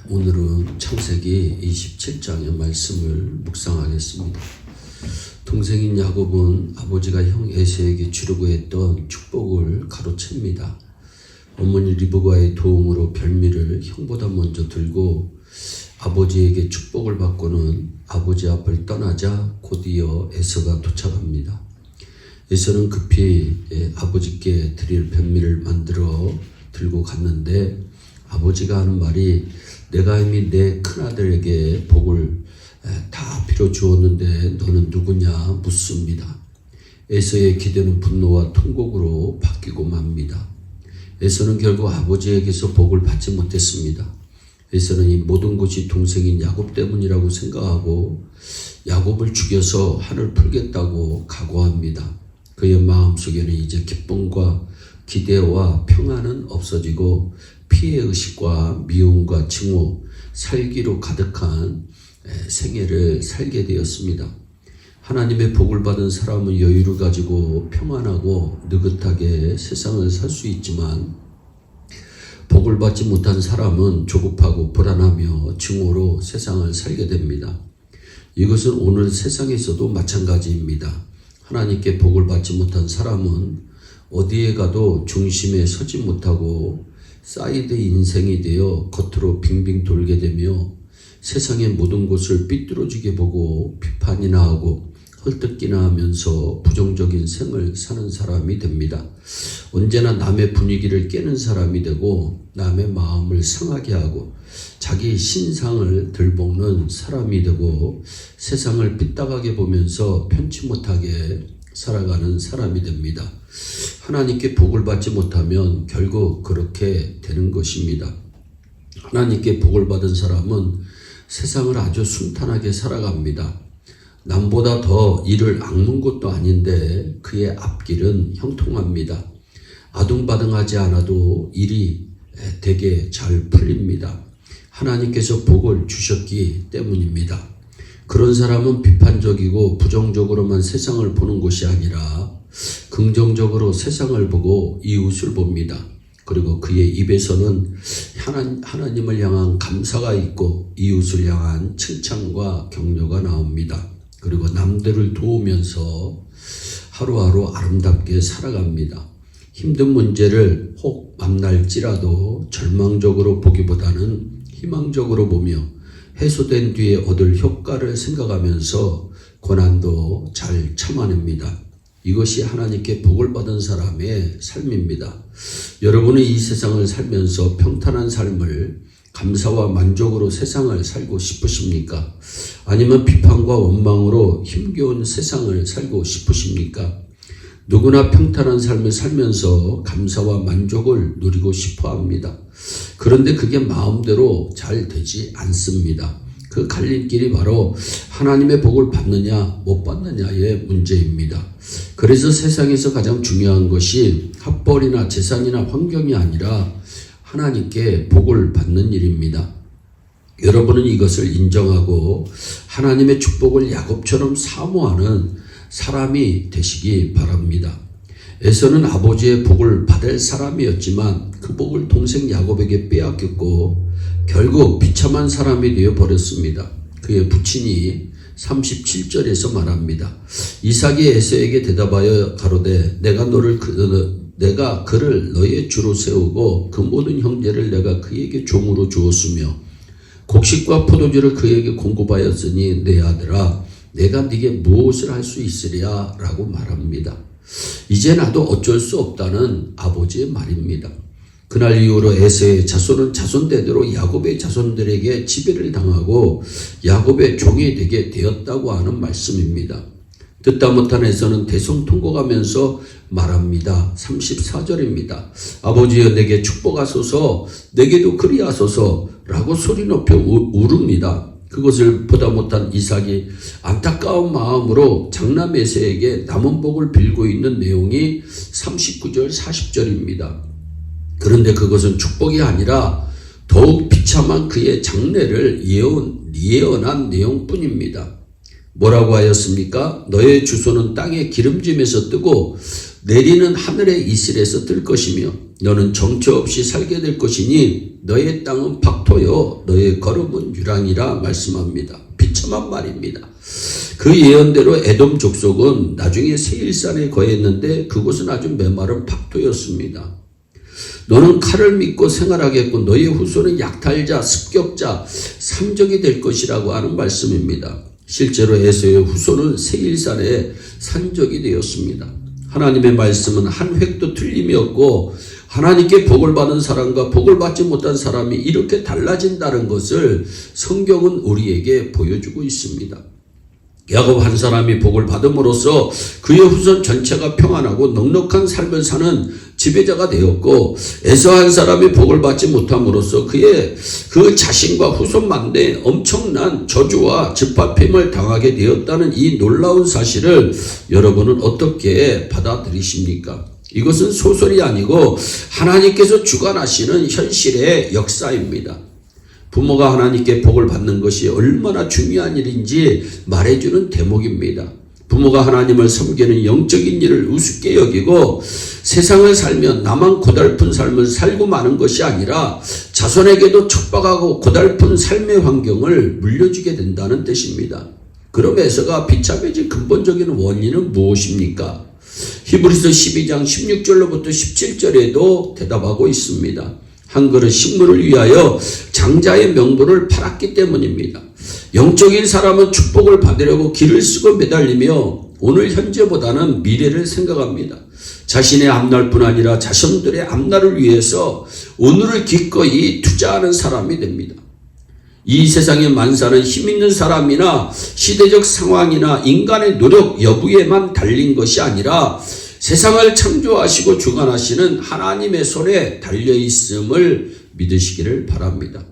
오늘은 창세기 27장의 말씀을 묵상하겠습니다. 동생인 야곱은 아버지가 형 에서에게 주려고 했던 축복을 가로챕니다. 어머니 리브가의 도움으로 별미를 형보다 먼저 들고 아버지에게 축복을 받고는 아버지 앞을 떠나자 곧이어 에서가 도착합니다. 에서는 급히 아버지께 드릴 별미를 만들어 들고 갔는데 아버지가 하는 말이 내가 이미 내 큰아들에게 복을 다 빌어 주었는데 너는 누구냐 묻습니다. 에서의 기대는 분노와 통곡으로 바뀌고 맙니다. 에서는 결국 아버지에게서 복을 받지 못했습니다. 에서는 이 모든 것이 동생인 야곱 때문이라고 생각하고 야곱을 죽여서 한을 풀겠다고 각오합니다. 그의 마음속에는 이제 기쁨과 기대와 평안은 없어지고 피해의식과 미움과 증오, 살기로 가득한 생애를 살게 되었습니다. 하나님의 복을 받은 사람은 여유를 가지고 평안하고 느긋하게 세상을 살 수 있지만 복을 받지 못한 사람은 조급하고 불안하며 증오로 세상을 살게 됩니다. 이것은 오늘 세상에서도 마찬가지입니다. 하나님께 복을 받지 못한 사람은 어디에 가도 중심에 서지 못하고 사이드 인생이 되어 겉으로 빙빙 돌게 되며 세상의 모든 것을 삐뚤어지게 보고 비판이나 하고 헐뜯기나 하면서 부정적인 생을 사는 사람이 됩니다. 언제나 남의 분위기를 깨는 사람이 되고 남의 마음을 상하게 하고 자기 신상을 들볶는 사람이 되고 세상을 삐딱하게 보면서 편치 못하게 살아가는 사람이 됩니다. 하나님께 복을 받지 못하면 결국 그렇게 되는 것입니다. 하나님께 복을 받은 사람은 세상을 아주 순탄하게 살아갑니다. 남보다 더 이를 악문 것도 아닌데 그의 앞길은 형통합니다. 아둥바둥하지 않아도 일이 되게 잘 풀립니다. 하나님께서 복을 주셨기 때문입니다. 그런 사람은 비판적이고 부정적으로만 세상을 보는 것이 아니라 긍정적으로 세상을 보고 이웃을 봅니다. 그리고 그의 입에서는 하나님을 향한 감사가 있고 이웃을 향한 칭찬과 격려가 나옵니다. 그리고 남들을 도우면서 하루하루 아름답게 살아갑니다. 힘든 문제를 혹 만날지라도 절망적으로 보기보다는 희망적으로 보며 해소된 뒤에 얻을 효과를 생각하면서 고난도 잘 참아냅니다. 이것이 하나님께 복을 받은 사람의 삶입니다. 여러분은 이 세상을 살면서 평탄한 삶을 감사와 만족으로 세상을 살고 싶으십니까? 아니면 비판과 원망으로 힘겨운 세상을 살고 싶으십니까? 누구나 평탄한 삶을 살면서 감사와 만족을 누리고 싶어 합니다. 그런데 그게 마음대로 잘 되지 않습니다. 그 갈림길이 바로 하나님의 복을 받느냐 못 받느냐의 문제입니다. 그래서 세상에서 가장 중요한 것이 학벌이나 재산이나 환경이 아니라 하나님께 복을 받는 일입니다. 여러분은 이것을 인정하고 하나님의 축복을 야곱처럼 사모하는 사람이 되시기 바랍니다. 에서는 아버지의 복을 받을 사람이었지만 그 복을 동생 야곱에게 빼앗겼고 결국 비참한 사람이 되어 버렸습니다. 그의 부친이 37절에서 말합니다. 이삭이 에서에게 대답하여 가로되 내가 그를 너의 주로 세우고 그 모든 형제를 내가 그에게 종으로 주었으며 곡식과 포도주를 그에게 공급하였으니 내 아들아 내가 네게 무엇을 할 수 있으랴 라고 말합니다. 이제 나도 어쩔 수 없다는 아버지의 말입니다. 그날 이후로 에서의 자손은 자손대대로 야곱의 자손들에게 지배를 당하고 야곱의 종이 되게 되었다고 하는 말씀입니다. 듣다 못한 에서는 대성통곡하면서 말합니다. 34절입니다. 아버지여 내게 축복하소서 내게도 그리하소서 라고 소리 높여 울읍니다. 그것을 보다 못한 이삭이 안타까운 마음으로 장남 에서에게 남은 복을 빌고 있는 내용이 39절 40절입니다. 그런데 그것은 축복이 아니라 더욱 비참한 그의 장래를 예언한 내용뿐입니다. 뭐라고 하였습니까? 너의 주소는 땅의 기름짐에서 뜨고 내리는 하늘의 이슬에서 뜰 것이며 너는 정처 없이 살게 될 것이니 너의 땅은 박토요 너의 걸음은 유랑이라 말씀합니다. 비참한 말입니다. 그 예언대로 에돔 족속은 나중에 세일산에 거했는데 그곳은 아주 메마른 박토였습니다. 너는 칼을 믿고 생활하겠고 너의 후손은 약탈자, 습격자, 삼적이 될 것이라고 하는 말씀입니다. 실제로 에서의 후손은 세일산의 산적이 되었습니다. 하나님의 말씀은 한 획도 틀림이 없고 하나님께 복을 받은 사람과 복을 받지 못한 사람이 이렇게 달라진다는 것을 성경은 우리에게 보여주고 있습니다. 야곱 한 사람이 복을 받음으로써 그의 후손 전체가 평안하고 넉넉한 삶을 사는 지배자가 되었고, 에서 한 사람이 복을 받지 못함으로써 그 자신과 후손만대 엄청난 저주와 짓밟힘을 당하게 되었다는 이 놀라운 사실을 여러분은 어떻게 받아들이십니까? 이것은 소설이 아니고 하나님께서 주관하시는 현실의 역사입니다. 부모가 하나님께 복을 받는 것이 얼마나 중요한 일인지 말해주는 대목입니다. 부모가 하나님을 섬기는 영적인 일을 우습게 여기고 세상을 살며 나만 고달픈 삶을 살고 마는 것이 아니라 자손에게도 척박하고 고달픈 삶의 환경을 물려주게 된다는 뜻입니다. 그럼 에서가 비참해진 근본적인 원인은 무엇입니까? 히브리서 12장 16절로부터 17절에도 대답하고 있습니다. 한 그릇 식물을 위하여 장자의 명분을 팔았기 때문입니다. 영적인 사람은 축복을 받으려고 길을 쓰고 매달리며 오늘 현재보다는 미래를 생각합니다. 자신의 앞날뿐 아니라 자손들의 앞날을 위해서 오늘을 기꺼이 투자하는 사람이 됩니다. 이 세상의 만사는 힘있는 사람이나 시대적 상황이나 인간의 노력 여부에만 달린 것이 아니라 세상을 창조하시고 주관하시는 하나님의 손에 달려있음을 믿으시기를 바랍니다.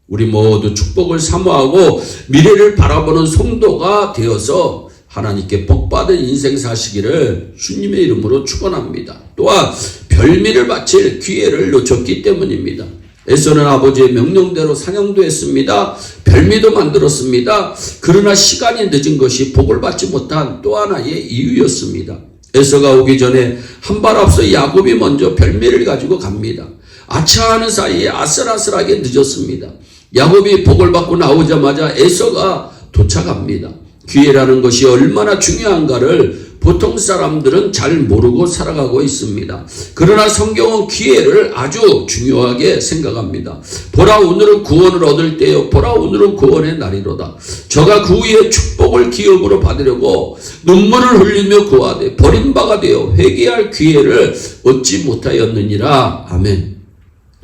우리 모두 축복을 사모하고 미래를 바라보는 성도가 되어서 하나님께 복받은 인생 사시기를 주님의 이름으로 축원합니다. 또한 별미를 바칠 기회를 놓쳤기 때문입니다. 에서는 아버지의 명령대로 사냥도 했습니다. 별미도 만들었습니다. 그러나 시간이 늦은 것이 복을 받지 못한 또 하나의 이유였습니다. 에서가 오기 전에 한 발 앞서 야곱이 먼저 별미를 가지고 갑니다. 아차하는 사이에 아슬아슬하게 늦었습니다. 야곱이 복을 받고 나오자마자 에서가 도착합니다. 기회라는 것이 얼마나 중요한가를 보통 사람들은 잘 모르고 살아가고 있습니다. 그러나 성경은 기회를 아주 중요하게 생각합니다. 보라 오늘은 구원을 얻을 때요 보라 오늘은 구원의 날이로다. 저가 그 후에 축복을 기업으로 받으려고 눈물을 흘리며 구하되 버림바가 되어 회개할 기회를 얻지 못하였느니라. 아멘.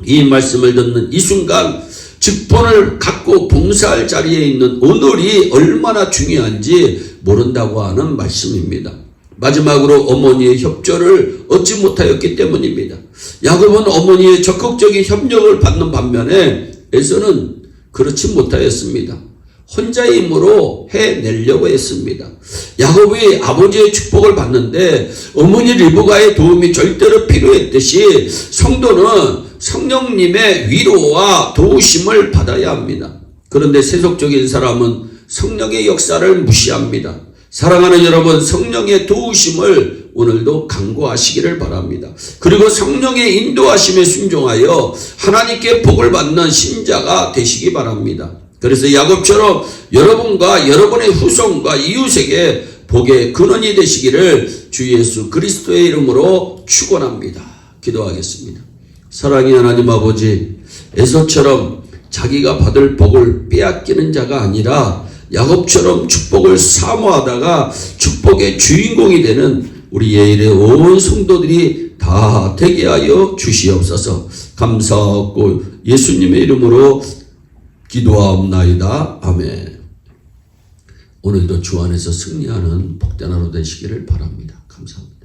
이 말씀을 듣는 이 순간 직분을 갖고 봉사할 자리에 있는 오늘이 얼마나 중요한지 모른다고 하는 말씀입니다. 마지막으로 어머니의 협조를 얻지 못하였기 때문입니다. 야곱은 어머니의 적극적인 협력을 받는 반면에 에서는 그렇지 못하였습니다. 혼자의 힘으로 해내려고 했습니다. 야곱이 아버지의 축복을 받는데 어머니 리브가의 도움이 절대로 필요했듯이 성도는 성령님의 위로와 도우심을 받아야 합니다. 그런데 세속적인 사람은 성령의 역사를 무시합니다. 사랑하는 여러분, 성령의 도우심을 오늘도 간구하시기를 바랍니다. 그리고 성령의 인도하심에 순종하여 하나님께 복을 받는 신자가 되시기 바랍니다. 그래서 야곱처럼 여러분과 여러분의 후손과 이웃에게 복의 근원이 되시기를 주 예수 그리스도의 이름으로 축원합니다. 기도하겠습니다. 사랑의 하나님 아버지, 에서처럼 자기가 받을 복을 빼앗기는 자가 아니라 야곱처럼 축복을 사모하다가 축복의 주인공이 되는 우리 예일의 온 성도들이 다 되게 하여 주시옵소서. 감사하고 예수님의 이름으로 기도하옵나이다. 아멘. 오늘도 주 안에서 승리하는 복된 하루 되시기를 바랍니다. 감사합니다.